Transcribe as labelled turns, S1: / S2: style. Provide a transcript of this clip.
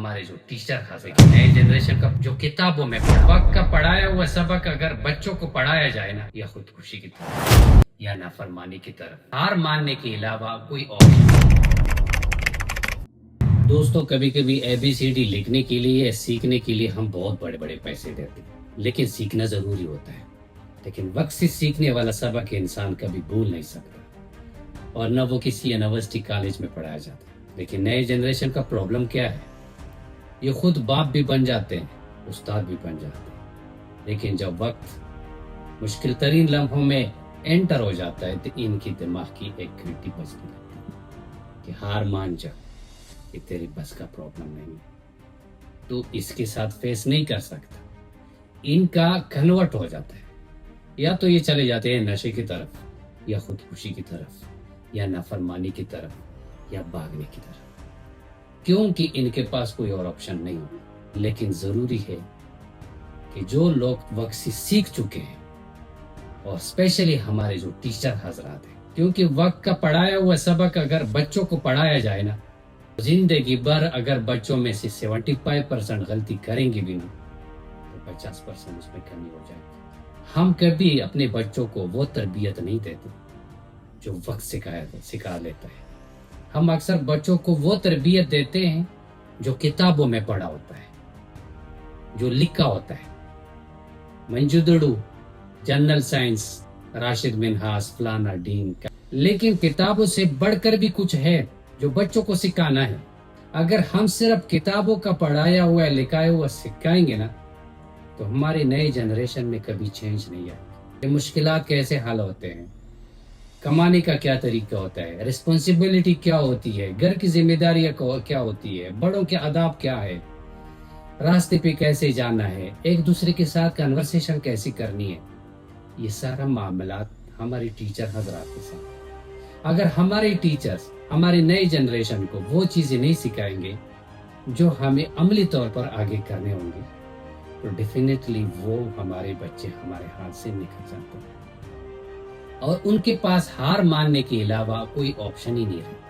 S1: ہمارے جو ٹیچر خاصے نئے جنریشن کا جو کتابوں میں وقت کا پڑھایا ہوا سبق اگر بچوں کو پڑھایا جائے نا، یا خودکشی کی طرف یا نافرمانی کی طرف، ہار ماننے کے علاوہ کوئی اور نہیں۔ دوستوں، کبھی کبھی اے بی سی ڈی لکھنے کے لیے، سیکھنے کے لیے ہم بہت بڑے بڑے پیسے دیتے ہیں، لیکن سیکھنا ضروری ہوتا ہے۔ لیکن وقت سے سیکھنے والا سبق انسان کبھی بھول نہیں سکتا، اور نہ وہ کسی یونیورسٹی کالج میں پڑھایا جاتا۔ لیکن نئے جنریشن کا پرابلم کیا ہے؟ یہ خود باپ بھی بن جاتے ہیں، استاد بھی بن جاتے ہیں، لیکن جب وقت مشکل ترین لمحوں میں انٹر ہو جاتا ہے تو ان کی دماغ کی ایک گھنٹی بجنے لگتی ہے کہ ہار مان جا، یہ تیری بس کا پرابلم نہیں ہے، تو اس کے ساتھ فیس نہیں کر سکتا۔ ان کا کنورٹ ہو جاتا ہے، یا تو یہ چلے جاتے ہیں نشے کی طرف، یا خودکشی کی طرف، یا نافرمانی کی طرف، یا بھاگنے کی طرف، کیونکہ ان کے پاس کوئی اور آپشن نہیں ہے۔ لیکن ضروری ہے کہ جو لوگ وقت سے سیکھ چکے ہیں، اور اسپیشلی ہمارے جو ٹیچر حضرات ہیں، کیونکہ وقت کا پڑھایا ہوا سبق اگر بچوں کو پڑھایا جائے نا، زندگی بھر اگر بچوں میں سے 75% غلطی کریں گے بھی نا، تو 50% اس میں کمی ہو جائے گی۔ ہم کبھی اپنے بچوں کو وہ تربیت نہیں دیتے جو وقت سکھا لیتا ہے۔ ہم اکثر بچوں کو وہ تربیت دیتے ہیں جو کتابوں میں پڑھا ہوتا ہے، جو لکھا ہوتا ہے، منجدڑو، جنرل سائنس، راشد منہاس، فلانا ڈین کا۔ لیکن کتابوں سے بڑھ کر بھی کچھ ہے جو بچوں کو سکھانا ہے۔ اگر ہم صرف کتابوں کا پڑھایا ہوا لکھایا ہوا سکھائیں گے نا، تو ہماری نئی جنریشن میں کبھی چینج نہیں آئے گی۔ یہ مشکلات کیسے حل ہوتے ہیں، کمانے کا کیا طریقہ ہوتا ہے، رسپانسبلٹی کیا ہوتی ہے، گھر کی ذمہ داریاں کیا ہوتی ہے، بڑوں کے آداب کیا ہے، راستے پہ کیسے جانا ہے، ایک دوسرے کے ساتھ کنورسیشن کیسے کرنی ہے، یہ سارا معاملات ہماری ٹیچر حضرات کے ساتھ۔ اگر ہمارے ٹیچرز ہماری نئی جنریشن کو وہ چیزیں نہیں سکھائیں گے جو ہمیں عملی طور پر آگے کرنے ہوں گے، تو ڈیفینیٹلی وہ ہمارے بچے ہمارے ہاتھ سے نکل جاتے ہیں، اور ان کے پاس ہار ماننے کے علاوہ کوئی آپشن ہی نہیں رہتا۔